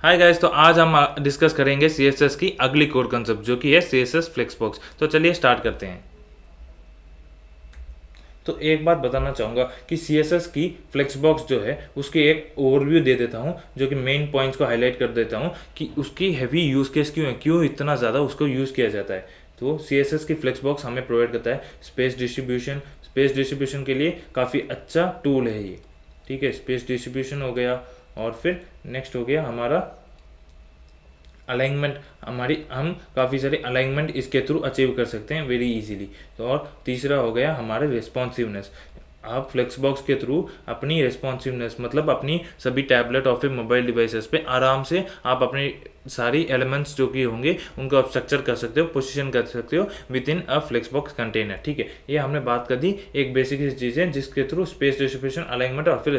Hi guys, तो आज हम डिस्कस करेंगे CSS की अगली कोड कंसेप्ट जो कि है CSS फ्लेक्सबॉक्स। तो चलिए स्टार्ट करते हैं। तो एक बात बताना चाहूँगा कि CSS की फ्लेक्सबॉक्स जो है उसकी एक ओवरव्यू दे देता हूँ, जो कि मेन पॉइंट्स को हाईलाइट कर देता हूँ कि उसकी हैवी यूज़ केस क्यों है, क्यों इतना ज़्यादा उसको यूज़ किया जाता है। तो CSS की फ्लेक्सबॉक्स हमें प्रोवाइड करता है स्पेस डिस्ट्रीब्यूशन के लिए काफ़ी अच्छा टूल है ये। ठीक है, स्पेस डिस्ट्रीब्यूशन हो गया और फिर नेक्स्ट हो गया हमारा अलाइनमेंट। हम काफ़ी सारे अलाइनमेंट इसके थ्रू अचीव कर सकते हैं वेरी इजीली। तो और तीसरा हो गया हमारे रिस्पॉन्सिवनेस। आप फ्लेक्सबॉक्स के थ्रू अपनी रिस्पॉन्सिवनेस मतलब अपनी सभी टैबलेट और फिर मोबाइल डिवाइसेस पे आराम से आप अपने सारी एलिमेंट्स जो कि होंगे उनको आप स्ट्रक्चर कर सकते हो, पोजीशन कर सकते हो with in a flexbox container. ठीक है, ये हमने बात कर दी एक बेसिक चीज़ है जिसके थ्रू स्पेस डिस्ट्रीब्यूशन, अलाइनमेंट और फिर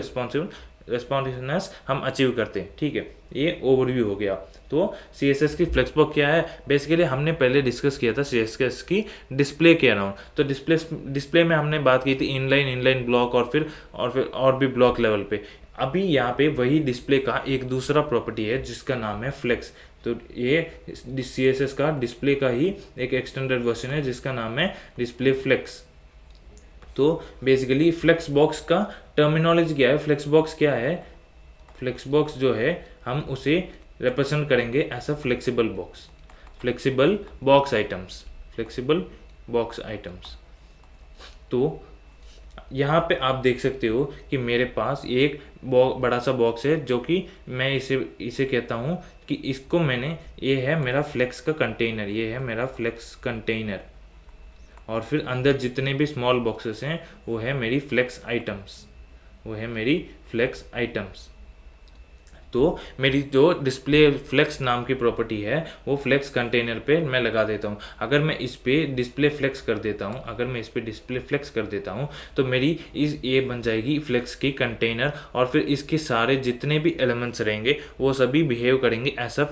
रिस्पॉन्सिवनेस हम अचीव करते हैं। ठीक है, ये ओवरव्यू हो गया। तो CSS की फ्लेक्सबॉक्स क्या है, बेसिकली हमने पहले डिस्कस किया था CSS की डिस्प्ले के अराउंड। तो डिस्प्ले में हमने बात की थी इनलाइन ब्लॉक और भी ब्लॉक लेवल पे। अभी यहाँ पे वही डिस्प्ले का एक दूसरा प्रॉपर्टी है जिसका नाम है फ्लेक्स। तो ये CSS का डिस्प्ले का ही एक एक्सटेंडेड वर्जन है जिसका नाम है डिस्प्ले फ्लेक्स। तो बेसिकली फ्लेक्स बॉक्स का टर्मिनोलॉजी क्या है, फ्लेक्स बॉक्स क्या है, फ्लेक्स बॉक्स जो है हम उसे रिप्रेजेंट करेंगे as a flexible box items. तो यहाँ पे आप देख सकते हो कि मेरे पास एक बड़ा सा बॉक्स है जो कि मैं इसे कहता हूँ कि इसको मैंने, ये है मेरा फ्लेक्स का कंटेनर, ये है मेरा फ्लेक्स कंटेनर। और फिर अंदर जितने भी स्मॉल बॉक्सेस हैं वो है मेरी फ्लेक्स आइटम्स। तो मेरी जो डिस्प्ले फ्लेक्स नाम की प्रॉपर्टी है वो फ्लेक्स कंटेनर पे मैं लगा देता हूँ। अगर मैं इस पे डिस्प्ले फ्लेक्स कर देता हूँ तो मेरी ये बन जाएगी फ्लेक्स की कंटेनर। और फिर इसके सारे जितने भी एलिमेंट्स रहेंगे वो सभी बिहेव करेंगे एज अ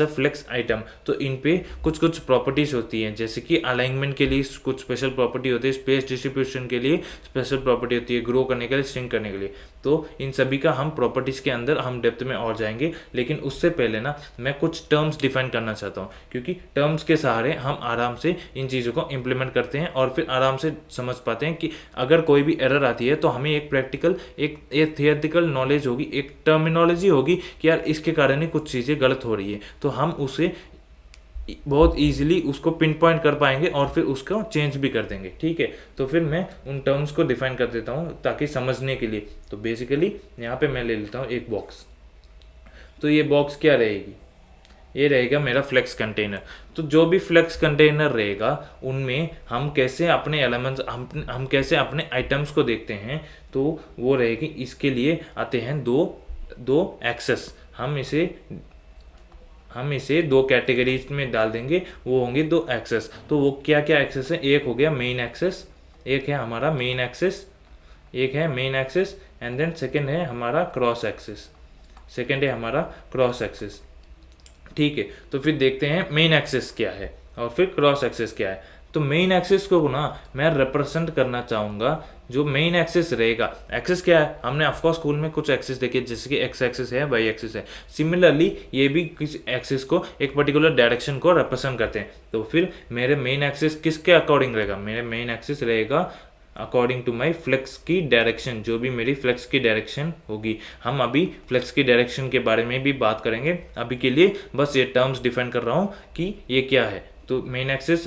फ्लेक्स आइटम। तो इन पे कुछ कुछ प्रॉपर्टीज होती हैं, जैसे कि अलाइनमेंट के लिए कुछ स्पेशल प्रॉपर्टी होती है, स्पेस डिस्ट्रीब्यूशन के लिए स्पेशल प्रॉपर्टी होती है, ग्रो करने के लिए, श्रिंक करने के लिए। तो इन सभी का हम प्रॉपर्टीज़ के अंदर हम डेप्थ में और जाएंगे, लेकिन उससे पहले ना मैं कुछ टर्म्स डिफाइन करना चाहता हूँ, क्योंकि टर्म्स के सहारे हम आराम से इन चीज़ों को इम्प्लीमेंट करते हैं और फिर आराम से समझ पाते हैं कि अगर कोई भी एरर आती है तो हमें एक थियोरेटिकल नॉलेज होगी, एक टर्मिनोलॉजी होगी कि यार इसके कारण ही कुछ चीज़ें गलत हो रही है, तो हम उसे बहुत इजीली उसको पिन पॉइंट कर पाएंगे और फिर उसको चेंज भी कर देंगे। ठीक है, तो फिर मैं उन टर्म्स को डिफाइन कर देता हूँ ताकि समझने के लिए। तो बेसिकली यहाँ पे मैं ले लेता हूँ एक बॉक्स। तो ये बॉक्स क्या रहेगी, ये रहेगा मेरा फ्लेक्स कंटेनर। तो जो भी फ्लेक्स कंटेनर रहेगा उनमें हम कैसे अपने एलिमेंट्स, हम कैसे अपने आइटम्स को देखते हैं, तो वो रहेगी, इसके लिए आते हैं दो एक्सेस। हम इसे दो कैटेगरीज में डाल देंगे, वो होंगे दो एक्सेस। तो वो क्या क्या एक्सेस है, एक हो गया मेन एक्सेस, एक है हमारा main axis, and then second है हमारा क्रॉस एक्सेस। ठीक है, तो फिर देखते हैं मेन एक्सेस क्या है और फिर क्रॉस एक्सेस क्या है। तो मेन एक्सेस को ना मैं रिप्रेजेंट करना चाहूँगा, जो मेन एक्सेस रहेगा। एक्सेस क्या है, हमने ऑफकोर्स स्कूल में कुछ एक्सेस देखे जैसे कि एक्स एक्सेस है, वाई एक्सेस है। सिमिलरली ये भी किस एक्सेस को एक पर्टिकुलर डायरेक्शन को रिप्रेजेंट करते हैं। तो फिर मेरे मेन एक्सेस किसके अकॉर्डिंग रहेगा, मेरे मेन एक्सेस रहेगा अकॉर्डिंग टू माई फ्लेक्स की डायरेक्शन, जो भी मेरी फ्लेक्स की डायरेक्शन होगी। हम अभी फ्लेक्स की डायरेक्शन के बारे में भी बात करेंगे, अभी के लिए बस ये टर्म्स डिफाइन कर रहा हूँ कि ये क्या है। तो मेन एक्सेस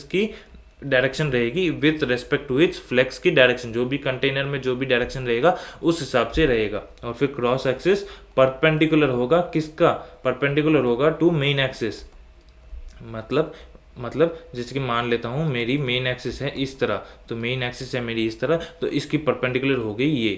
की डायरेक्शन रहेगी with respect to its flex की डायरेक्शन, जो भी कंटेनर में जो भी डायरेक्शन रहेगा उस हिसाब से रहेगा। और फिर क्रॉस एक्सिस परपेंडिकुलर होगा, किसका परपेंडिकुलर होगा टू मेन एक्सिस। मतलब जैसे कि मान लेता हूँ मेरी मेन एक्सिस है इस तरह, तो मेन एक्सिस है मेरी इस तरह, तो इसकी परपेंडिकुलर हो गई ये,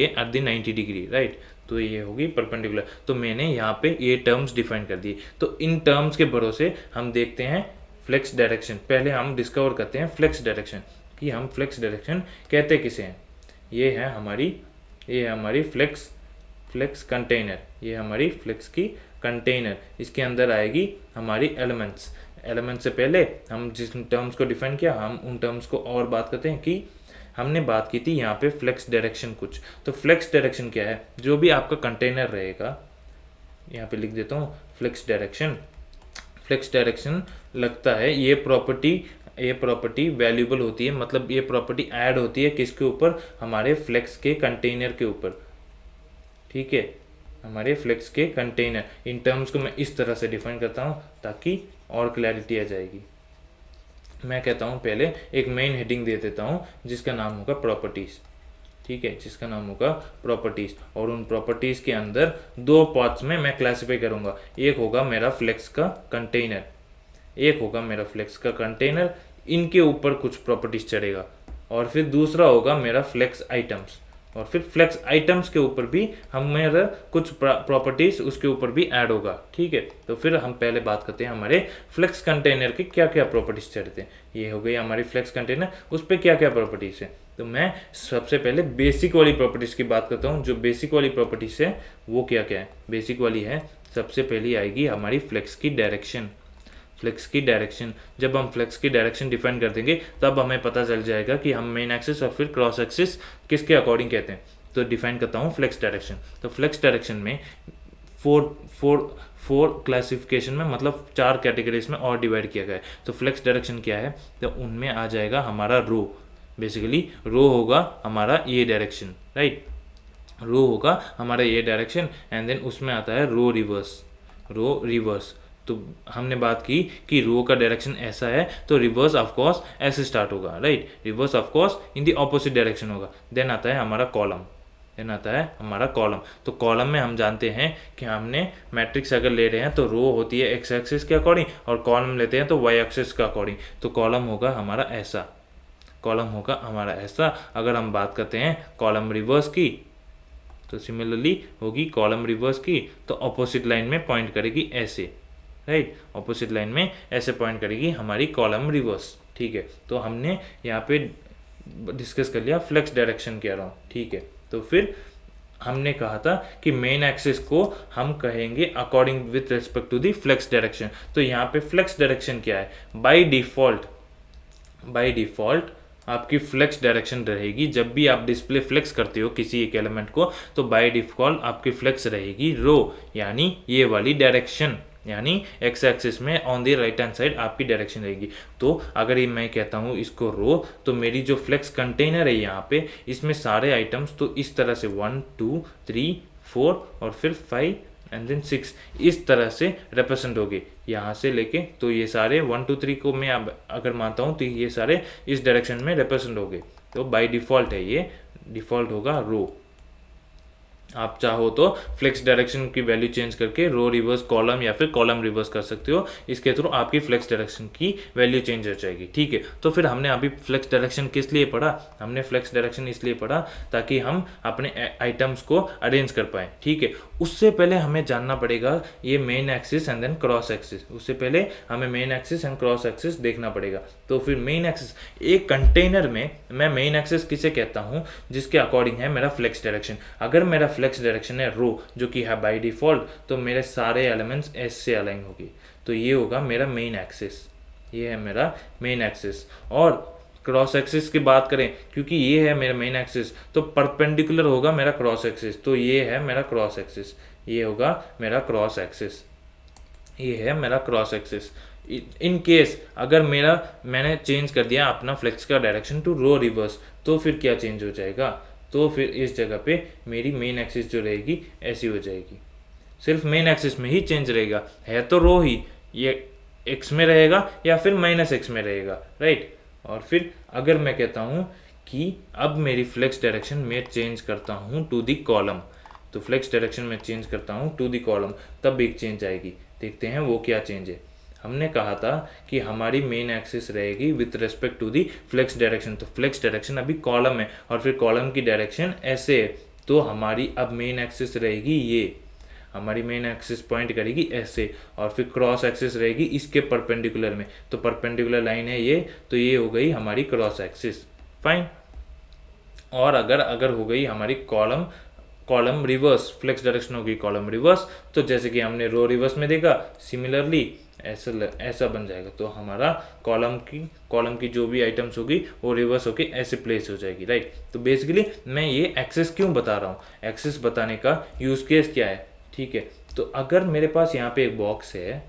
एट द 90 डिग्री, राइट। तो ये होगी परपेंडिकुलर। तो मैंने यहाँ पे ये टर्म्स डिफाइन कर दिए। तो इन टर्म्स के भरोसे हम देखते हैं फ्लेक्स डायरेक्शन। पहले हम डिस्कवर करते हैं फ्लेक्स डायरेक्शन, कि हम फ्लेक्स डायरेक्शन कहते किसे हैं। ये है हमारी फ्लेक्स कंटेनर, ये हमारी फ्लेक्स की कंटेनर। इसके अंदर आएगी हमारी एलिमेंट्स से पहले हम जिस टर्म्स को डिफाइन किया, हम उन टर्म्स को और बात करते हैं कि हमने बात की थी यहाँ पे फ्लेक्स डायरेक्शन कुछ। तो फ्लेक्स डायरेक्शन क्या है, जो भी आपका कंटेनर रहेगा, यहाँ पे लिख देता हूँ फ्लेक्स डायरेक्शन। फ्लेक्स डायरेक्शन लगता है ये प्रॉपर्टी वैल्यूबल होती है, मतलब ये प्रॉपर्टी ऐड होती है किसके ऊपर, हमारे फ्लेक्स के कंटेनर के ऊपर। ठीक है, हमारे फ्लेक्स के कंटेनर, इन टर्म्स को मैं इस तरह से डिफाइन करता हूँ ताकि और क्लैरिटी आ जाएगी। मैं कहता हूँ पहले एक मेन हेडिंग दे देता हूँ जिसका नाम होगा प्रॉपर्टीज़। ठीक है, जिसका नाम होगा प्रॉपर्टीज़, और उन प्रॉपर्टीज़ के अंदर दो पार्ट्स में मैं क्लासिफाई करूँगा। एक होगा मेरा फ्लेक्स का कंटेनर, एक होगा मेरा फ्लेक्स का कंटेनर, इनके ऊपर कुछ प्रॉपर्टीज़ चढ़ेगा, और फिर दूसरा होगा मेरा फ्लेक्स आइटम्स, और फिर फ्लेक्स आइटम्स के ऊपर भी हमारा कुछ प्रॉपर्टीज़ उसके ऊपर भी ऐड होगा। ठीक है, तो फिर हम पहले बात करते हैं हमारे फ्लेक्स कंटेनर की क्या क्या प्रॉपर्टीज़ चढ़ते हैं। ये हो गई हमारी फ्लेक्स कंटेनर, उस पर क्या क्या प्रॉपर्टीज़ है। तो मैं सबसे पहले बेसिक वाली प्रॉपर्टीज़ की बात करता हूँ। जो बेसिक वाली प्रॉपर्टीज़ है वो क्या क्या है। बेसिक वाली है, सबसे पहली आएगी हमारी फ्लेक्स की डायरेक्शन। फ्लेक्स की डायरेक्शन, जब हम फ्लेक्स की डायरेक्शन डिफाइन कर देंगे तब हमें पता चल जाएगा कि हम मेन एक्सिस और फिर क्रॉस एक्सिस किसके अकॉर्डिंग कहते हैं। तो डिफाइन करता हूँ फ्लेक्स डायरेक्शन। तो फ्लेक्स डायरेक्शन में फोर क्लासिफिकेशन में, मतलब 4 कैटेगरीज में और डिवाइड किया गया है। तो फ्लेक्स डायरेक्शन क्या है, तो उनमें आ जाएगा हमारा रो। बेसिकली रो होगा हमारा ये डायरेक्शन, राइट, रो होगा हमारा ये डायरेक्शन, एंड देन उसमें आता है रो रिवर्स। तो हमने बात की कि रो का डायरेक्शन ऐसा है, तो रिवर्स ऑफ कोर्स ऐसे स्टार्ट होगा, right, reverse of course in the opposite direction होगा। देन आता है हमारा कॉलम। तो कॉलम में हम जानते हैं कि हमने मैट्रिक्स अगर ले रहे हैं तो रो होती है एक्स एक्सिस के अकॉर्डिंग, और कॉलम लेते हैं तो वाई एक्सिस के अकॉर्डिंग। तो कॉलम होगा हमारा ऐसा। अगर हम बात करते हैं कॉलम रिवर्स की, तो सिमिलरली होगी कॉलम रिवर्स की, तो ऑपोजिट लाइन में पॉइंट करेगी ऐसे, राइट, ऑपोजिट लाइन में ऐसे पॉइंट करेगी हमारी कॉलम रिवर्स। ठीक है, तो हमने यहाँ पे डिस्कस कर लिया फ्लेक्स डायरेक्शन कह रहा हूँ। ठीक है, तो फिर हमने कहा था कि मेन एक्सिस को हम कहेंगे according with respect to the flex direction. तो यहाँ पे फ्लेक्स डायरेक्शन क्या है, बाय डिफॉल्ट आपकी फ्लेक्स डायरेक्शन रहेगी। जब भी आप डिस्प्ले फ्लेक्स करते हो किसी एक एलिमेंट को, तो बाय डिफॉल्ट आपकी फ्लेक्स रहेगी रो, यानी ये वाली डायरेक्शन, यानी एक्स एक्सिस में on the right hand side आपकी डायरेक्शन रहेगी। तो अगर ये मैं कहता हूँ इसको रो, तो मेरी जो फ्लेक्स कंटेनर है यहाँ पे, इसमें सारे आइटम्स तो इस तरह से 1 2 3 4 और फिर 5 एंड देन 6 इस तरह से रिप्रेजेंट हो गए यहाँ से लेके। तो ये सारे 1 2 3 को मैं अगर मानता हूँ तो ये सारे इस डायरेक्शन में रिप्रेजेंट हो गए। तो बाय डिफ़ॉल्ट है, ये डिफ़ॉल्ट होगा रो। आप चाहो तो फ्लेक्स डायरेक्शन की वैल्यू चेंज करके रो रिवर्स कॉलम या फिर कॉलम रिवर्स कर सकते हो। इसके थ्रू आपकी फ्लेक्स डायरेक्शन की वैल्यू चेंज हो जाएगी। ठीक है, तो फिर हमने अभी फ्लेक्स डायरेक्शन किस लिए पढ़ा, हमने फ्लेक्स डायरेक्शन इसलिए पढ़ा ताकि हम अपने आइटम्स को अरेंज कर पाएँ। ठीक है, उससे पहले हमें जानना पड़ेगा ये main axis and then cross axis. उससे पहले हमें main axis and cross axis देखना पड़ेगा। तो फिर मेन एक्सिस, एक कंटेनर में मैं मेन एक्सिस किसे कहता हूँ, जिसके अकॉर्डिंग है मेरा फ्लेक्स डायरेक्शन। अगर मेरा फ्लेक्स डायरेक्शन है रो, जो कि है बाय डिफॉल्ट, तो मेरे सारे एलिमेंट्स एस से अलाइन होगी। तो ये होगा मेरा मेन एक्सिस, ये है मेरा मेन एक्सिस। और क्रॉस एक्सिस की बात करें, क्योंकि ये है मेरा मेन एक्सिस, तो परपेंडिकुलर होगा मेरा क्रॉस एक्सिस। तो ये है मेरा क्रॉस एक्सिस, ये होगा मेरा क्रॉस एक्सिस, ये है मेरा क्रॉस एक्सिस। इन केस अगर मैंने चेंज कर दिया अपना फ्लेक्स का डायरेक्शन टू रो रिवर्स, तो फिर क्या चेंज हो जाएगा, तो फिर इस जगह पे मेरी मेन एक्सिस जो रहेगी ऐसी हो जाएगी। सिर्फ मेन एक्सिस में ही चेंज रहेगा, है तो रो ही, ये एक्स में रहेगा या फिर माइनस एक्स में रहेगा, राइट। और फिर अगर मैं कहता हूँ कि अब मेरी फ्लेक्स डायरेक्शन में चेंज करता हूँ टू दी कॉलम, तो फ्लेक्स डायरेक्शन में चेंज करता हूँ टू दी कॉलम, तब एक चेंज आएगी। देखते हैं वो क्या चेंज है। हमने कहा था कि हमारी मेन एक्सिस रहेगी with respect to the flex direction. तो फ्लेक्स डायरेक्शन अभी कॉलम है और फिर कॉलम की डायरेक्शन ऐसे है, तो हमारी अब मेन एक्सिस रहेगी ये, हमारी मेन एक्सिस पॉइंट करेगी ऐसे, और फिर क्रॉस एक्सिस रहेगी इसके परपेंडिकुलर में। तो परपेंडिकुलर लाइन है ये, तो ये हो गई हमारी क्रॉस एक्सिस, फाइन। और अगर हो गई हमारी column column reverse, flex direction होगी कॉलम रिवर्स। तो जैसे कि हमने रो रिवर्स में देखा, सिमिलरली ऐसा बन जाएगा। तो हमारा कॉलम की जो भी आइटम्स होगी वो रिवर्स होके ऐसे प्लेस हो जाएगी, राइट। तो बेसिकली मैं ये एक्सेस क्यों बता रहा हूँ, एक्सेस बताने का यूज केस क्या है, ठीक है। तो अगर मेरे पास यहाँ पे एक बॉक्स है,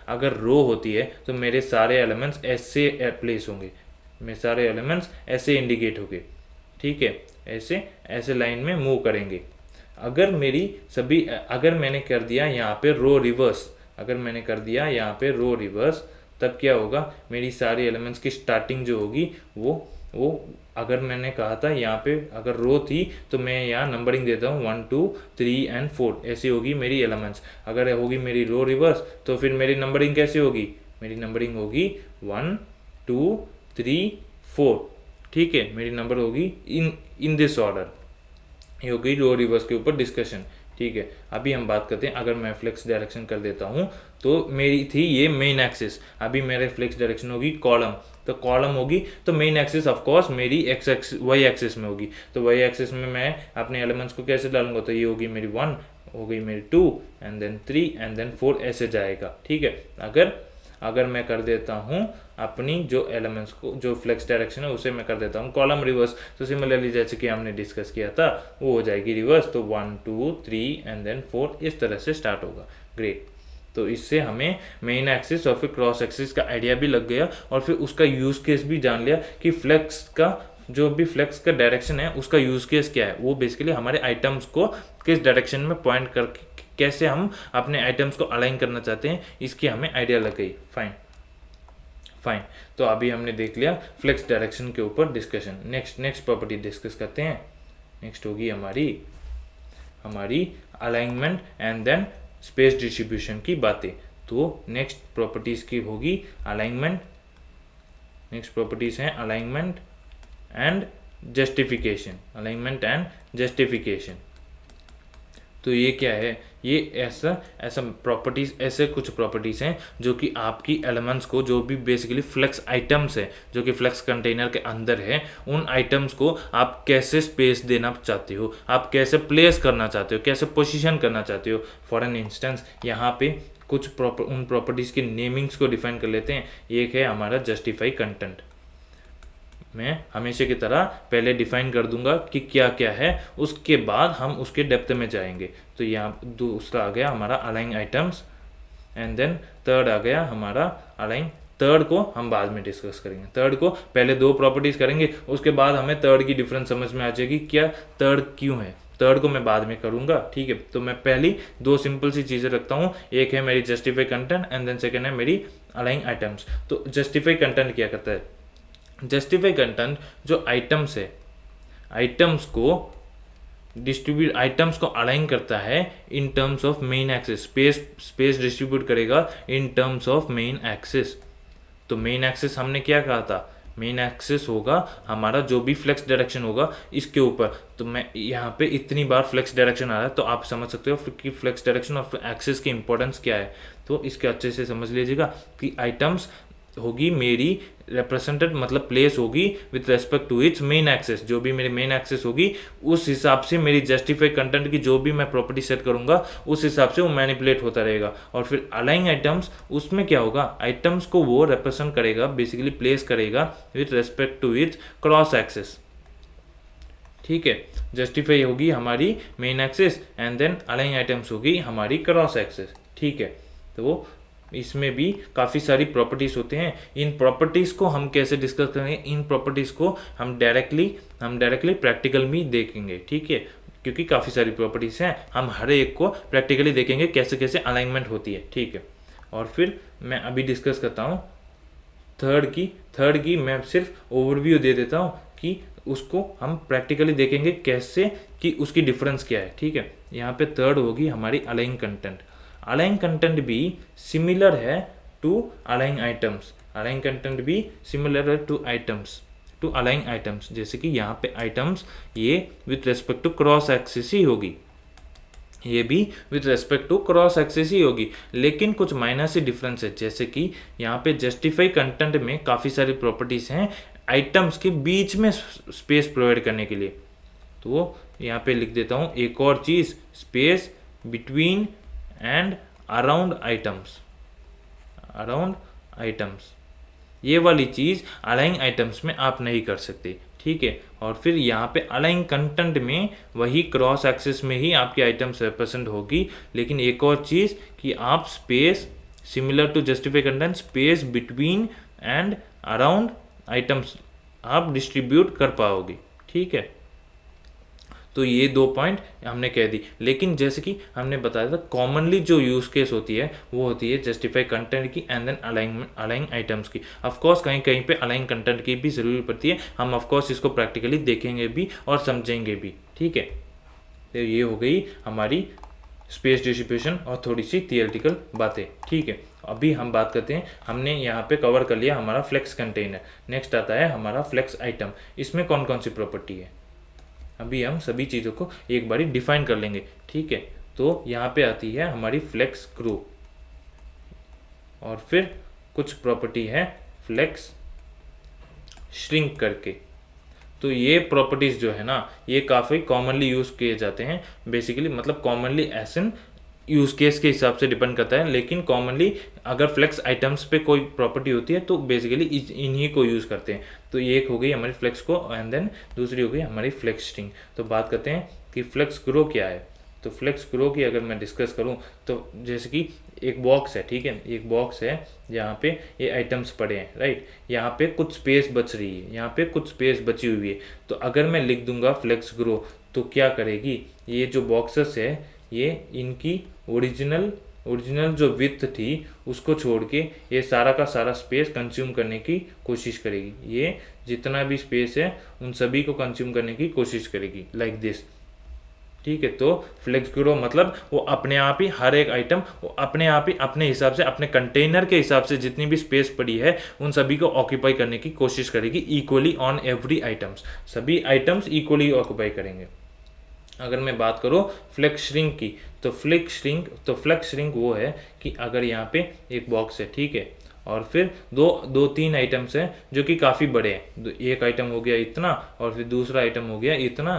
अगर रो होती है तो मेरे सारे एलिमेंट्स ऐसे प्लेस होंगे, मेरे सारे एलिमेंट्स ऐसे इंडिकेट होंगे, ठीक है, ऐसे लाइन में मूव करेंगे। अगर मैंने कर दिया यहाँ पे रो रिवर्स, तब क्या होगा, मेरी सारी एलिमेंट्स की स्टार्टिंग जो होगी वो अगर मैंने कहा था यहाँ पे अगर रो थी तो मैं यहाँ नंबरिंग देता हूँ 1 2 3 एंड 4, ऐसी होगी मेरी एलिमेंट्स। अगर होगी मेरी रो रिवर्स तो फिर मेरी नंबरिंग कैसे होगी, मेरी नंबरिंग होगी 1 2 3 4, ठीक है। मेरी नंबर होगी इन दिस ऑर्डर। ये हो गई रो रिवर्स के ऊपर डिस्कशन, ठीक है। अभी हम बात करते हैं, अगर मैं फ्लेक्स डायरेक्शन कर देता हूँ तो मेरी थी ये मेन एक्सिस, अभी मेरे फ्लेक्स डायरेक्शन होगी कॉलम। तो कॉलम होगी तो मेन एक्सिस ऑफ कोर्स मेरी वाई एक्सिस में होगी। तो वाई एक्सिस में मैं अपने एलिमेंट्स को कैसे डालूंगा, तो ये होगी मेरी 1, हो गई मेरी 2 एंड देन 3 एंड देन 4, ऐसे जाएगा, ठीक है। अगर मैं कर देता हूँ अपनी जो एलिमेंट्स को, जो फ्लेक्स डायरेक्शन है उसे मैं कर देता हूँ कॉलम रिवर्स, तो सिमिलरली जैसे कि हमने डिस्कस किया था वो हो जाएगी रिवर्स। तो 1 2 3 एंड देन 4 इस तरह से स्टार्ट होगा, ग्रेट। तो इससे हमें मेन एक्सिस और फिर क्रॉस एक्सिस का आइडिया भी लग गया और फिर उसका यूज केस भी जान लिया कि फ्लेक्स का डायरेक्शन है उसका यूज केस क्या है। वो बेसिकली हमारे आइटम्स को किस डायरेक्शन में पॉइंट करके कैसे हम अपने आइटम्स को अलाइन करना चाहते हैं, इसकी हमें आइडिया लग गई। फाइन। तो अभी हमने देख लिया फ्लेक्स डायरेक्शन के ऊपर डिस्कशन। नेक्स्ट प्रॉपर्टी डिस्कस करते हैं। नेक्स्ट होगी हमारी alignment and then space distribution की बातें। तो नेक्स्ट प्रॉपर्टीज की होगी अलाइनमेंट, नेक्स्ट प्रॉपर्टीज हैं अलाइनमेंट एंड जस्टिफिकेशन। तो ये क्या है, ये ऐसे कुछ प्रॉपर्टीज हैं जो कि आपकी एलिमेंट्स को, जो भी बेसिकली फ्लेक्स आइटम्स है जो कि फ्लेक्स कंटेनर के अंदर है, उन आइटम्स को आप कैसे स्पेस देना चाहते हो, आप कैसे प्लेस करना चाहते हो, कैसे पोजीशन करना चाहते हो। फॉर एन इंस्टेंस यहाँ पे कुछ उन प्रॉपर्टीज के नेमिंग्स को डिफाइन कर लेते हैं। एक है हमारा जस्टिफाई कंटेंट। मैं हमेशा की तरह पहले डिफाइन कर दूंगा कि क्या क्या है, उसके बाद हम उसके डेप्थ में जाएंगे। तो यहाँ दूसरा आ गया हमारा align items and then third आ गया हमारा अलाइन। थर्ड को हम बाद में डिस्कस करेंगे, थर्ड को पहले 2 प्रॉपर्टीज करेंगे, उसके बाद हमें थर्ड की डिफरेंस समझ में आ जाएगी क्या थर्ड क्यों है। थर्ड को मैं बाद में करूंगा, ठीक है। तो मैं पहली 2 सिंपल सी चीज़ें रखता हूँ, एक है मेरी justify content and then second है मेरी अलाइन आइटम्स। तो जस्टिफाई कंटेंट क्या करता है, जस्टिफाई कंटेंट जो आइटम्स है, आइटम्स को अलाइन करता है in terms of main axis, space distribute करेगा in terms of main axis. तो मेन एक्सिस हमने क्या कहा था, मेन एक्सिस होगा हमारा जो भी फ्लेक्स डायरेक्शन होगा इसके ऊपर। तो मैं यहाँ पे इतनी बार फ्लेक्स डायरेक्शन आ रहा है तो आप समझ सकते हो कि फ्लेक्स डायरेक्शन और एक्सिस की इंपॉर्टेंस क्या है। तो इसके अच्छे से समझ लीजिएगा कि आइटम्स होगी मेरी रिप्रेजेंटेड, मतलब प्लेस होगी with respect to its main axis. जो भी मेरी मेन एक्सेस होगी उस हिसाब से मेरी जस्टिफाई कंटेंट की जो भी मैं प्रॉपर्टी सेट करूंगा उस हिसाब से वो मैनिपुलेट होता रहेगा। और फिर अलाइन आइटम्स, उसमें क्या होगा, आइटम्स को वो रिप्रेजेंट करेगा, बेसिकली प्लेस करेगा with respect to its cross axis, ठीक है। जस्टिफाई होगी हमारी main axis and then align items होगी हमारी क्रॉस एक्सेस, ठीक है। तो इसमें भी काफ़ी सारी प्रॉपर्टीज़ होते हैं। इन प्रॉपर्टीज़ को हम कैसे डिस्कस करेंगे, इन प्रॉपर्टीज़ को हम डायरेक्टली प्रैक्टिकल में देखेंगे, ठीक है। क्योंकि काफ़ी सारी प्रॉपर्टीज़ हैं, हम हर एक को प्रैक्टिकली देखेंगे कैसे कैसे अलाइनमेंट होती है, ठीक है। और फिर मैं अभी डिस्कस करता हूँ थर्ड की मैं सिर्फ ओवरव्यू दे देता हूँ कि उसको हम प्रैक्टिकली देखेंगे कैसे, कि उसकी डिफरेंस क्या है, ठीक है। यहाँ पे थर्ड होगी हमारी अलाइन कंटेंट। अलाइन कंटेंट भी सिमिलर है to align items, align content भी सिमिलर है टू अलाइन आइटम्स। जैसे कि यहाँ पे आइटम्स ये with respect to cross axis ही होगी, ये भी with respect to cross axis ही होगी, लेकिन कुछ माइनर सी डिफरेंस है। जैसे कि यहाँ पे जस्टिफाई कंटेंट में काफ़ी सारी प्रॉपर्टीज हैं आइटम्स के बीच में स्पेस प्रोवाइड करने के लिए। तो यहाँ पे लिख देता हूँ एक और चीज़, space between and around items, around items. ये वाली चीज़ अलाइंग आइटम्स में आप नहीं कर सकते, ठीक है। और फिर यहाँ पे अलाइंग कंटेंट में वही क्रॉस एक्सिस में ही आपकी आइटम्स रिप्रेजेंट होगी, लेकिन एक और चीज़ कि आप space similar to justify content, space between and around items आप डिस्ट्रीब्यूट कर पाओगे, ठीक है। तो ये 2 पॉइंट हमने कह दी। लेकिन जैसे कि हमने बताया था कॉमनली जो यूज़ केस होती है वो होती है जस्टिफाई कंटेंट की एंड देन अलाइंग आइटम्स की। ऑफकोर्स कहीं कहीं पे अलाइंग कंटेंट की भी ज़रूरत पड़ती है, हम ऑफकोर्स इसको प्रैक्टिकली देखेंगे भी और समझेंगे भी, ठीक है। तो ये हो गई हमारी स्पेस डिस्ट्रीब्यूशन और थोड़ी सी थियोरेटिकल बातें, ठीक है। अभी हम बात करते हैं, हमने यहाँ पे कवर कर लिया हमारा फ्लेक्स कंटेनर। नेक्स्ट आता है हमारा फ्लेक्स आइटम। इसमें कौन कौन सी प्रॉपर्टी है, अभी हम सभी चीज़ों को एक बारी डिफाइन कर लेंगे, ठीक है। तो यहाँ पे आती है हमारी फ्लेक्स ग्रो, और फिर कुछ प्रॉपर्टी है फ्लेक्स श्रिंक करके। तो ये प्रॉपर्टीज़ जो है ना, ये काफ़ी कॉमनली यूज़ किए जाते हैं बेसिकली, मतलब कॉमनली एसन यूज़ केस के हिसाब से डिपेंड करता है, लेकिन कॉमनली अगर फ्लेक्स आइटम्स पे कोई प्रॉपर्टी होती है तो बेसिकली इन्हीं को यूज़ करते हैं। तो ये एक हो गई हमारी फ्लेक्स को, एंड देन दूसरी हो गई हमारी फ्लेक्स स्ट्रिंग। तो बात करते हैं कि फ्लेक्स ग्रो क्या है। तो फ्लेक्स ग्रो की अगर मैं डिस्कस करूं तो जैसे कि एक बॉक्स है, ठीक है, एक बॉक्स है जहाँ पे ये आइटम्स पड़े हैं, राइट। यहाँ पे कुछ स्पेस बच रही है, यहाँ पे कुछ स्पेस बची हुई है। तो अगर मैं लिख दूंगा फ्लेक्स ग्रो तो क्या करेगी, ये जो बॉक्सेस है ये इनकी ओरिजिनल जो विड्थ थी उसको छोड़ के ये सारा का सारा स्पेस कंज्यूम करने की कोशिश करेगी। ये जितना भी स्पेस है उन सभी को कंज्यूम करने की कोशिश करेगी, लाइक दिस, ठीक है। तो फ्लेक्स ग्रो मतलब वो अपने आप ही हर एक आइटम वो अपने आप ही अपने हिसाब से, अपने कंटेनर के हिसाब से जितनी भी स्पेस पड़ी है उन सभी को ऑक्यूपाई करने की कोशिश करेगी इक्वली ऑन एवरी आइटम्स। सभी आइटम्स इक्वली ऑक्यूपाई करेंगे। अगर मैं बात करूँ फ्लेक्स श्रिंक की, तो फ्लेक्स श्रिंक वो है कि अगर यहाँ पे एक बॉक्स है, ठीक है, और फिर दो तीन आइटम्स हैं जो कि काफ़ी बड़े हैं। एक आइटम हो गया इतना, और फिर दूसरा आइटम हो गया इतना,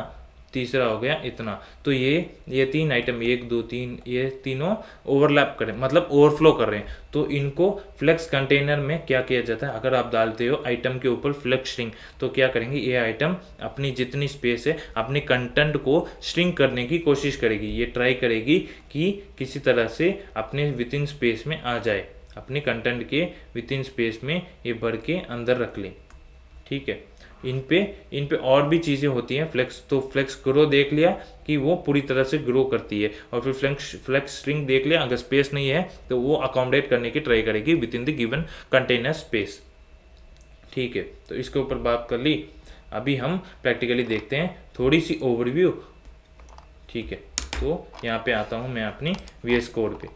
तीसरा हो गया इतना। तो ये तीन आइटम 1 2 3 ये तीनों ओवरलैप करें, मतलब ओवरफ्लो कर रहे हैं। तो इनको फ्लेक्स कंटेनर में क्या किया जाता है, अगर आप डालते हो आइटम के ऊपर फ्लेक्स श्रिंक तो क्या करेंगे, ये आइटम अपनी जितनी स्पेस है अपने कंटेंट को श्रिंक करने की कोशिश करेगी। ये ट्राई करेगी कि किसी तरह से अपने विद इन स्पेस में आ जाए, अपने कंटेंट के विद इन स्पेस में ये भर के अंदर रख लें, ठीक है। इन पे और भी चीज़ें होती हैं फ्लेक्स। तो फ्लेक्स ग्रो देख लिया कि वो पूरी तरह से ग्रो करती है, और फिर फ्लेक्स श्रिंक देख लिया, अगर स्पेस नहीं है तो वो अकोमोडेट करने की ट्राई करेगी with in the given container space, ठीक है। तो इसके ऊपर बात कर ली। अभी हम प्रैक्टिकली देखते हैं थोड़ी सी ओवरव्यू, ठीक है। तो यहाँ पे आता हूँ मैं अपनी VS कोड पे,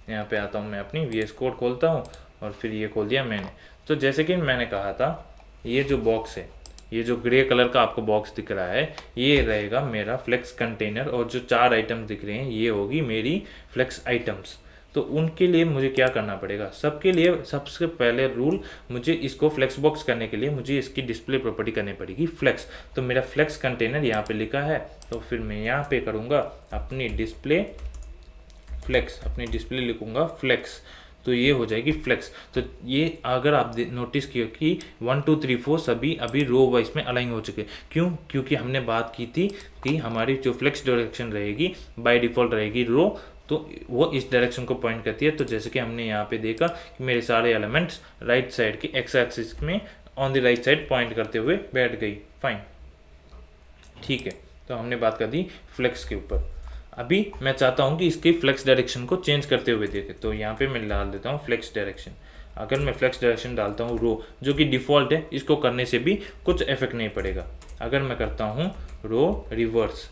यहाँ पे आता हूँ मैं अपनी VS कोड खोलता हूँ, और फिर ये खोल दिया मैंने। तो जैसे कि मैंने कहा था, ये जो बॉक्स है, ये जो ग्रे कलर का आपको बॉक्स दिख रहा है, ये रहेगा मेरा फ्लेक्स कंटेनर, और जो 4 आइटम दिख रहे हैं ये होगी मेरी फ्लेक्स आइटम्स। तो उनके लिए मुझे क्या करना पड़ेगा, सबके लिए सबसे पहले रूल, मुझे इसको फ्लेक्स बॉक्स करने के लिए मुझे इसकी डिस्प्ले प्रॉपर्टी करनी पड़ेगी फ्लेक्स। तो मेरा फ्लेक्स कंटेनर यहाँ पे लिखा है, तो फिर मैं यहाँ पे करूँगा अपनी डिस्प्ले फ्लेक्स, अपनी डिस्प्ले लिखूँगा फ्लेक्स, तो ये हो जाएगी फ्लेक्स। तो ये अगर आप नोटिस किया कि 1 2 3 4 सभी अभी रो वाइज में अलाइन हो चुके। क्यों, क्योंकि हमने बात की थी कि हमारी जो फ्लेक्स डायरेक्शन रहेगी बाय डिफ़ॉल्ट रहेगी रो, तो वो इस डायरेक्शन को पॉइंट करती है। तो जैसे कि हमने यहाँ पे देखा कि मेरे सारे एलिमेंट्स राइट साइड की एक्स एक्सिस में on the right side point करते हुए बैठ गई, फाइन, ठीक है। तो हमने बात कर दी फ्लेक्स के ऊपर। अभी मैं चाहता हूं कि इसकी फ्लेक्स डायरेक्शन को चेंज करते हुए देखे, तो यहाँ पे मैं डाल देता हूँ फ्लेक्स डायरेक्शन। अगर मैं फ्लेक्स डायरेक्शन डालता हूँ रो, जो कि डिफ़ॉल्ट है, इसको करने से भी कुछ इफेक्ट नहीं पड़ेगा। अगर मैं करता हूँ रो रिवर्स,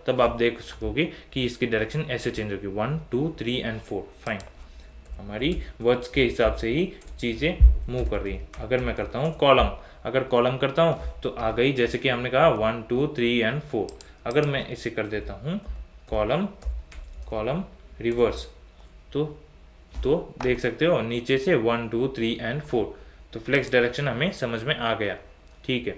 तब आप देख सकोगे कि इसकी डायरेक्शन ऐसे चेंज होगी, 1 2 3 एंड 4, फाइन। हमारी वर्ड्स के हिसाब से ही चीज़ें मूव कर रही हैं। अगर मैं करता हूँ कॉलम करता हूँ तो आ गई, जैसे कि हमने कहा 1 2 3 एंड 4। अगर मैं इसे कर देता हूँ कॉलम रिवर्स, तो देख सकते हो नीचे से 1 2 3 एंड 4। तो फ्लेक्स डायरेक्शन हमें समझ में आ गया, ठीक है।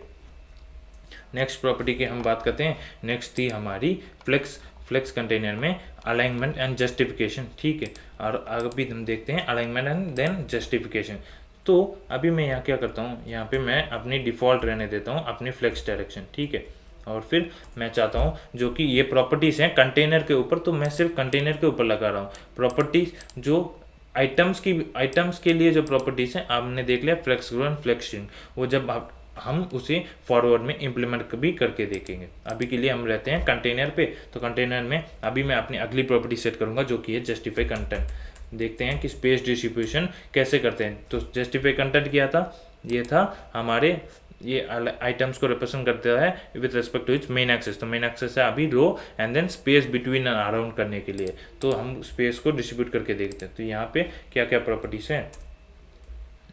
नेक्स्ट प्रॉपर्टी की हम बात करते हैं। नेक्स्ट थी हमारी फ्लेक्स कंटेनर में अलाइनमेंट एंड जस्टिफिकेशन, ठीक है। और अभी हम देखते हैं अलाइनमेंट एंड देन जस्टिफिकेशन। तो अभी मैं यहाँ क्या करता हूँ, यहाँ पे मैं अपनी डिफ़ॉल्ट रहने देता हूँ अपनी फ्लेक्स डायरेक्शन, ठीक है। और फिर मैं चाहता हूँ जो कि ये प्रॉपर्टीज़ हैं कंटेनर के ऊपर, तो मैं सिर्फ कंटेनर के ऊपर लगा रहा हूँ। प्रॉपर्टीज जो आइटम्स के लिए जो प्रॉपर्टीज़ हैं आपने देख लिया, flex grow and flex shrink, वो जब हम उसे फॉरवर्ड में इम्प्लीमेंट भी करके देखेंगे। अभी के लिए हम रहते हैं कंटेनर पे। तो कंटेनर में अभी मैं अपनी अगली प्रॉपर्टी सेट करूँगा जो कि है जस्टिफाई कंटेंट। देखते हैं कि स्पेस डिस्ट्रीब्यूशन कैसे करते हैं। तो जस्टिफाई कंटेंट क्या था, ये था हमारे ये आइटम्स को रिप्रेजेंट करता है with respect to its main axis. तो मेन एक्सेस है अभी row and then space between and around करने के लिए, तो हम स्पेस को डिस्ट्रीब्यूट करके देखते हैं। तो यहाँ पे क्या क्या प्रॉपर्टीज हैं,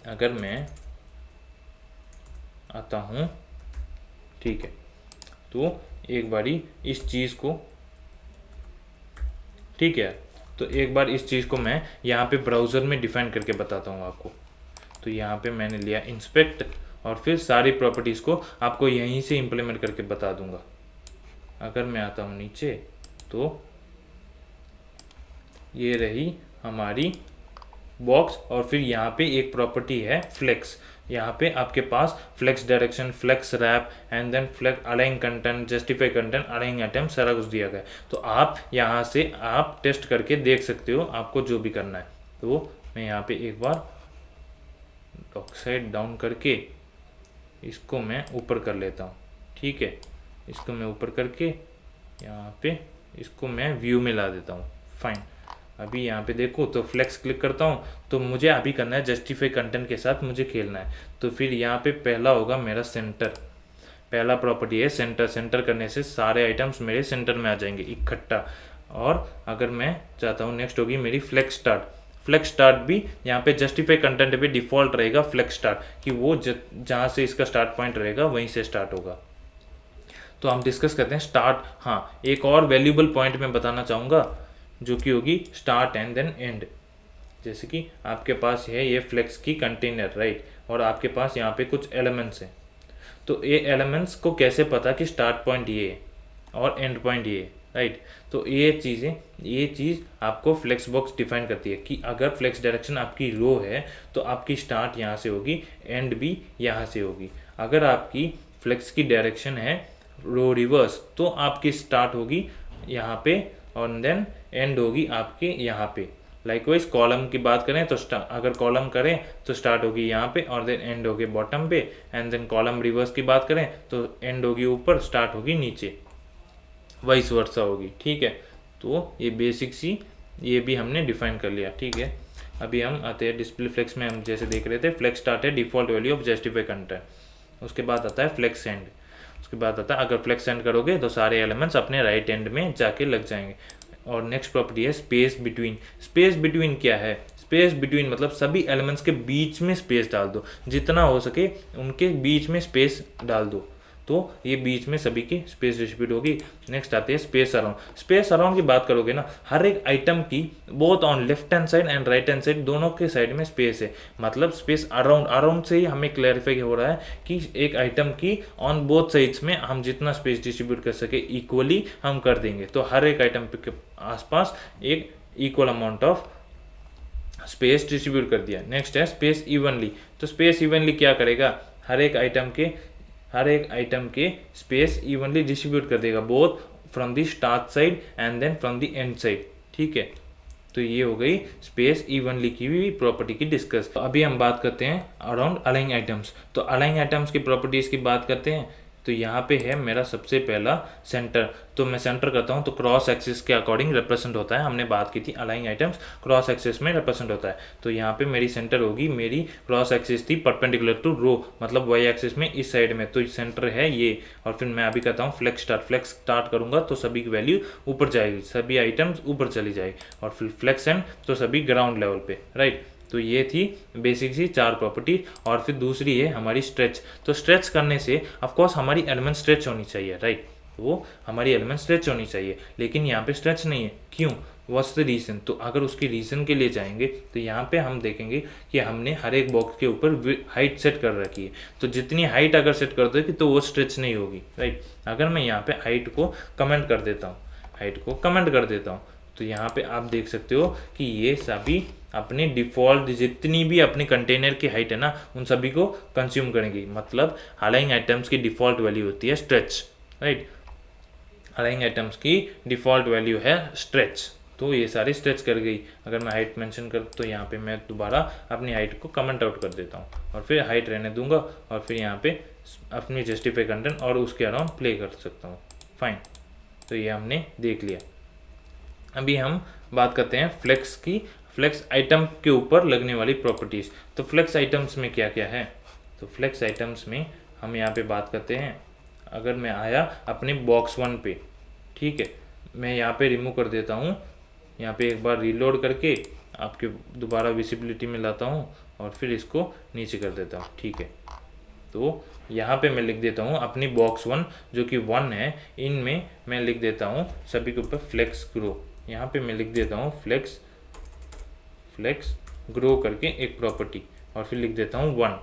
अगर मैं आता हूँ, ठीक है, तो एक बारी इस चीज़ को, ठीक है, तो एक बार इस चीज़ को मैं यहाँ पे ब्राउज़र में डिफाइन करके बताता हूँ आपको। तो यहाँ पे मैंने लिया इंस्पेक्ट और फिर सारी प्रॉपर्टीज़ को आपको यहीं से इम्प्लीमेंट करके बता दूंगा। अगर मैं आता हूँ नीचे, तो ये रही हमारी बॉक्स और फिर यहाँ पे एक प्रॉपर्टी है फ्लेक्स। यहाँ पे आपके पास flex direction, flex wrap and then flex align content, justify content, align item, सारा कुछ दिया गया है। तो आप यहाँ से आप टेस्ट करके देख सकते हो आपको जो भी करना है। तो मैं यहाँ पे एक बार ऑक्साइड डाउन करके इसको मैं ऊपर कर लेता हूँ, ठीक है। इसको मैं ऊपर करके यहाँ पे इसको मैं व्यू में ला देता हूँ, फाइन। अभी यहाँ पे देखो तो फ्लेक्स क्लिक करता हूँ, तो मुझे अभी करना है जस्टिफाई कंटेंट के साथ मुझे खेलना है। तो फिर यहाँ पे पहला होगा मेरा सेंटर, पहला प्रॉपर्टी है सेंटर। सेंटर करने से सारे आइटम्स मेरे सेंटर में आ जाएंगे इकट्ठा। और अगर मैं चाहता हूँ, नेक्स्ट होगी मेरी फ्लेक्स स्टार्ट। फ्लेक्स स्टार्ट भी यहाँ पे जस्टिफाई कंटेंट पे डिफ़ॉल्ट रहेगा फ्लेक्स स्टार्ट, कि वो जहाँ से इसका स्टार्ट पॉइंट रहेगा वहीं से स्टार्ट होगा। तो हम डिस्कस करते हैं स्टार्ट। हाँ, एक और वैल्यूबल पॉइंट मैं बताना चाहूँगा जो कि होगी स्टार्ट एंड देन एंड। जैसे कि आपके पास है ये फ्लेक्स की कंटेनर, राइट, और आपके पास यहाँ पे कुछ एलिमेंट्स हैं। तो ये एलिमेंट्स को कैसे पता कि स्टार्ट पॉइंट ये है और एंड पॉइंट ये है, राइट। तो ये चीज़ आपको फ्लेक्स बॉक्स डिफाइन करती है कि अगर फ्लेक्स डायरेक्शन आपकी रो है तो आपकी स्टार्ट यहाँ से होगी, एंड भी यहाँ से होगी। अगर आपकी फ्लेक्स की डायरेक्शन है रो रिवर्स, तो आपकी स्टार्ट होगी यहाँ पे और देन एंड होगी आपके यहाँ पे। लाइकवाइज कॉलम की बात करें तो अगर कॉलम करें तो स्टार्ट होगी यहाँ पे और देन एंड होगी बॉटम पे, एंड देन कॉलम रिवर्स की बात करें तो एंड होगी ऊपर, स्टार्ट होगी नीचे, वाइस वर्सा होगी, ठीक है। तो ये बेसिक सी ये भी हमने डिफाइन कर लिया, ठीक है। अभी हम आते हैं डिस्प्ले फ्लेक्स में। हम जैसे देख रहे थे फ्लेक्स स्टार्ट है default value of justify content, उसके बाद आता है फ्लेक्स एंड, उसके बाद आता है अगर फ्लेक्स एंड करोगे तो सारे एलिमेंट्स अपने राइट एंड में जाके लग जाएंगे। और नेक्स्ट प्रॉपर्टी है स्पेस बिटवीन। स्पेस बिटवीन क्या है, स्पेस बिटवीन मतलब सभी एलिमेंट्स के बीच में स्पेस डाल दो, जितना हो सके उनके बीच में स्पेस डाल दो, तो ये बीच में सभी की स्पेस डिस्ट्रीब्यूट होगी। नेक्स्ट आती है स्पेस अराउंड। स्पेस अराउंड की बात करोगे ना, हर एक आइटम की both on left hand side and right hand side दोनों के साइड में स्पेस है, मतलब स्पेस अराउंड से ही हमें क्लैरिफाई हो रहा है कि एक आइटम की ऑन बोथ साइड्स में हम जितना स्पेस डिस्ट्रीब्यूट कर सके इक्वली हम कर देंगे। तो हर एक आइटम के आसपास एक equal amount of space distribute कर दिया। नेक्स्ट है स्पेस इवनली। तो स्पेस इवनली क्या करेगा, हर एक आइटम के स्पेस इवनली डिस्ट्रीब्यूट कर देगा, both from the start side and then from the end side, ठीक है। तो ये हो गई स्पेस इवनली की भी प्रॉपर्टी की डिस्कस। तो अभी हम बात करते हैं अराउंड अलाइंग आइटम्स। तो अलाइंग आइटम्स की प्रॉपर्टीज की बात करते हैं। तो यहाँ पे है मेरा सबसे पहला सेंटर। तो मैं सेंटर करता हूँ तो क्रॉस एक्सिस के अकॉर्डिंग रिप्रेजेंट होता है। हमने बात की थी अलाइंग आइटम्स क्रॉस एक्सिस में रिप्रेजेंट होता है। तो यहाँ पे मेरी सेंटर होगी, मेरी क्रॉस एक्सिस थी परपेंडिकुलर टू रो, मतलब वाई एक्सिस में इस साइड में, तो सेंटर है ये। और फिर मैं अभी कहता हूँ फ्लेक्स स्टार्ट करूँगा तो सभी की वैल्यू ऊपर जाएगी, सभी आइटम्स ऊपर चली जाएगी, और फिर फ्लेक्स एंड तो सभी ग्राउंड लेवल पे, राइट। तो ये थी बेसिक सी 4 प्रॉपर्टी। और फिर दूसरी है हमारी स्ट्रेच। तो स्ट्रेच करने से ऑफकोर्स हमारी एलिमेंट स्ट्रेच होनी चाहिए, राइट, वो हमारी एलिमेंट स्ट्रेच होनी चाहिए, लेकिन यहाँ पे स्ट्रेच नहीं है। क्यों, व्हाट्स द रीज़न। तो अगर उसके रीज़न के लिए जाएंगे तो यहाँ पे हम देखेंगे कि हमने हर एक बॉक्स के ऊपर हाइट सेट कर रखी है। तो जितनी हाइट अगर सेट कर दोगे तो वो स्ट्रेच नहीं होगी, राइट। अगर मैं यहाँ पे हाइट को कमेंट कर देता हूँ, तो यहाँ पे आप देख सकते हो कि ये सभी अपने डिफ़ॉल्ट जितनी भी अपने कंटेनर की हाइट है ना, उन सभी को कंज्यूम करेंगी। मतलब अलाइंग आइटम्स की डिफ़ॉल्ट वैल्यू होती है स्ट्रेच, राइट। अलाइंग आइटम्स की डिफ़ॉल्ट वैल्यू है स्ट्रेच, तो ये सारी स्ट्रेच कर गई। अगर मैं हाइट मेंशन कर तो यहाँ पे मैं दोबारा अपनी हाइट को कमेंट आउट कर देता हूँ और फिर हाइट रहने दूंगा और फिर यहाँ पे अपनी जस्टिफाई कंटेंट और उसके अराउंड प्ले कर सकता हूँ। फाइन, तो ये हमने देख लिया। अभी हम बात करते हैं फ्लेक्स की, फ्लेक्स आइटम के ऊपर लगने वाली प्रॉपर्टीज़। तो फ्लेक्स आइटम्स में क्या क्या है, तो फ्लेक्स आइटम्स में हम यहाँ पे बात करते हैं। अगर मैं आया अपने बॉक्स 1 पे, ठीक है, मैं यहाँ पे रिमूव कर देता हूँ, यहाँ पे एक बार रीलोड करके आपके दोबारा विजिबिलिटी में लाता हूँ और फिर इसको नीचे कर देता हूँ, ठीक है। तो यहाँ पे मैं लिख देता हूँ अपनी बॉक्स 1 जो कि 1 है, इनमें मैं लिख देता हूँ सभी के ऊपर फ्लेक्स ग्रो। यहाँ पे मैं लिख देता हूँ फ्लेक्स ग्रो करके एक प्रॉपर्टी और फिर लिख देता हूँ 1,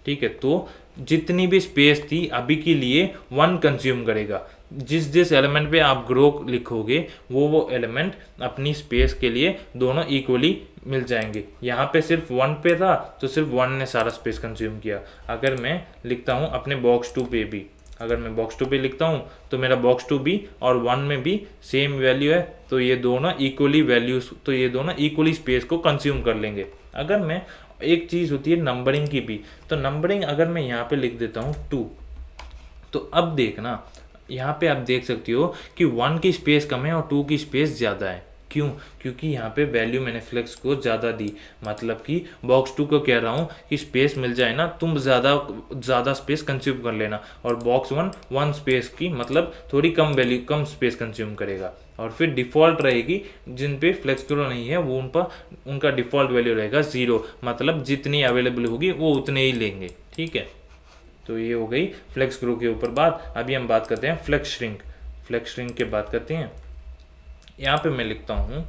ठीक है। तो जितनी भी स्पेस थी अभी के लिए 1 कंज्यूम करेगा। जिस एलिमेंट पे आप ग्रो लिखोगे वो एलिमेंट अपनी स्पेस के लिए दोनों इक्वली मिल जाएंगे। यहाँ पे सिर्फ 1 पे था तो सिर्फ 1 ने सारा स्पेस कंज्यूम किया। अगर मैं लिखता हूँ अपने बॉक्स 2 पे भी, अगर मैं बॉक्स 2 पे लिखता हूँ तो मेरा बॉक्स 2 भी और 1 में भी सेम वैल्यू है, तो ये दोनों इक्वली वैल्यूज, तो ये दोनों इक्वली स्पेस को कंज्यूम कर लेंगे। अगर मैं एक चीज़ होती है नंबरिंग की भी, तो नंबरिंग अगर मैं यहाँ पे लिख देता हूँ 2, तो अब देखना यहाँ पे आप देख सकते हो कि 1 की स्पेस कम है और 2 की स्पेस ज़्यादा है। क्यों? क्योंकि यहाँ पे वैल्यू मैंने फ्लेक्स को ज़्यादा दी। मतलब कि बॉक्स 2 को कह रहा हूँ कि स्पेस मिल जाए ना, तुम ज़्यादा स्पेस कंज्यूम कर लेना, और बॉक्स 1 स्पेस की मतलब थोड़ी कम वैल्यू, कम स्पेस कंज्यूम करेगा। और फिर डिफ़ॉल्ट रहेगी, जिन पे फ्लेक्स ग्रो नहीं है वो उनका डिफ़ॉल्ट वैल्यू रहेगा 0, मतलब जितनी अवेलेबल होगी वो उतने ही लेंगे, ठीक है। तो ये हो गई फ्लेक्स ग्रो के ऊपर बात। अभी हम बात करते हैं फ्लेक्स श्रिंक की बात करते हैं। यहाँ पे मैं लिखता हूँ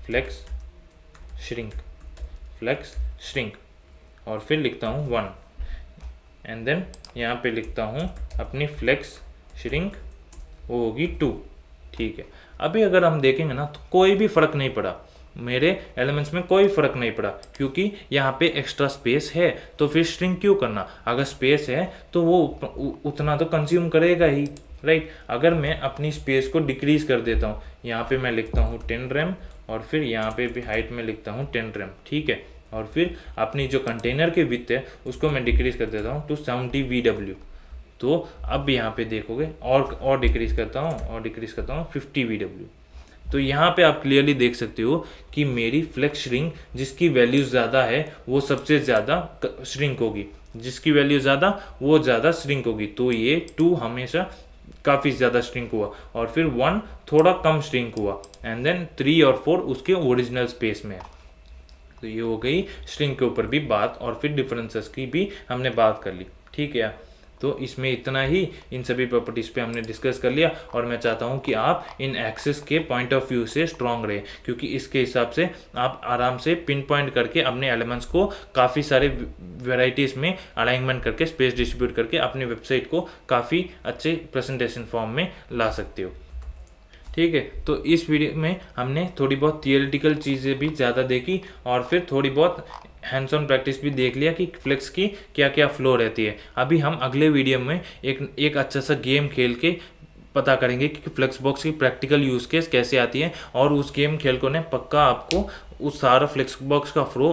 फ्लेक्स श्रिंक और फिर लिखता हूँ 1 एंड देन यहाँ पे लिखता हूँ अपनी फ्लेक्स श्रिंक, वो होगी 2, ठीक है। अभी अगर हम देखेंगे ना तो कोई भी फ़र्क नहीं पड़ा, मेरे एलिमेंट्स में कोई फ़र्क नहीं पड़ा, क्योंकि यहाँ पे एक्स्ट्रा स्पेस है। तो फिर श्रिंक क्यों करना, अगर स्पेस है तो वो उतना तो कंज्यूम करेगा ही, राइट। अगर मैं अपनी स्पेस को डिक्रीज़ कर देता हूँ, यहाँ पे मैं लिखता हूँ 10 रैम और फिर यहाँ पे भी हाइट में लिखता हूँ 10 रैम, ठीक है। और फिर अपनी जो कंटेनर के विड्थ है उसको मैं डिक्रीज़ कर देता हूँ टू 70 VW। तो अब यहाँ पे देखोगे और डिक्रीज़ करता हूँ 50 VW। तो यहाँ पे आप क्लियरली देख सकते हो कि मेरी फ्लेक्स श्रिंक जिसकी वैल्यू ज़्यादा है वो सबसे ज़्यादा श्रिंक होगी, जिसकी वैल्यू ज़्यादा वो ज़्यादा श्रिंक होगी। तो ये 2 हमेशा काफ़ी ज़्यादा श्रिंक हुआ और फिर 1 थोड़ा कम श्रिंक हुआ एंड देन 3 और 4 उसके ओरिजिनल स्पेस में है। तो ये हो गई श्रिंक के ऊपर भी बात, और फिर डिफरेंसेस की भी हमने बात कर ली, ठीक है। तो इसमें इतना ही, इन सभी प्रॉपर्टीज़ पे हमने डिस्कस कर लिया, और मैं चाहता हूँ कि आप इन एक्सेस के पॉइंट ऑफ व्यू से स्ट्रांग रहे, क्योंकि इसके हिसाब से आप आराम से पिन पॉइंट करके अपने एलिमेंट्स को काफ़ी सारे वेराइटीज़ में अलाइनमेंट करके, स्पेस डिस्ट्रीब्यूट करके अपनी वेबसाइट को काफ़ी अच्छे प्रेजेंटेशन फॉर्म में ला सकते हो, ठीक है। तो इस वीडियो में हमने थोड़ी बहुत थियोरेटिकल चीज़ें भी ज़्यादा देखी और फिर थोड़ी बहुत हैंड्स ऑन प्रैक्टिस भी देख लिया कि फ्लेक्स की क्या क्या फ्लो रहती है। अभी हम अगले वीडियो में एक अच्छा सा गेम खेल के पता करेंगे कि फ्लेक्स बॉक्स की प्रैक्टिकल यूज़ केस कैसे आती है, और उस गेम खेल को ने पक्का आपको उस सारा फ्लेक्स बॉक्स का फ्लो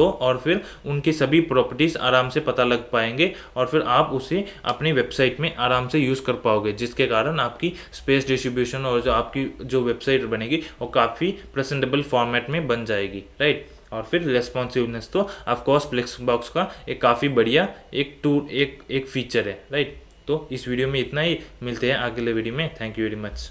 और फिर उनकी सभी प्रॉपर्टीज़ आराम से पता लग पाएंगे, और फिर आप उसे अपनी वेबसाइट में आराम से यूज़ कर पाओगे, जिसके कारण आपकी स्पेस डिस्ट्रीब्यूशन और जो आपकी जो वेबसाइट बनेगी वो काफ़ी प्रेजेंटेबल फॉर्मेट में बन जाएगी, राइट। और फिर रेस्पॉन्सिवनेस तो ऑफकोर्स फ्लेक्स बॉक्स का एक काफ़ी बढ़िया एक फीचर है, राइट। तो इस वीडियो में इतना ही, मिलते हैं अगले वीडियो में। Thank you very much.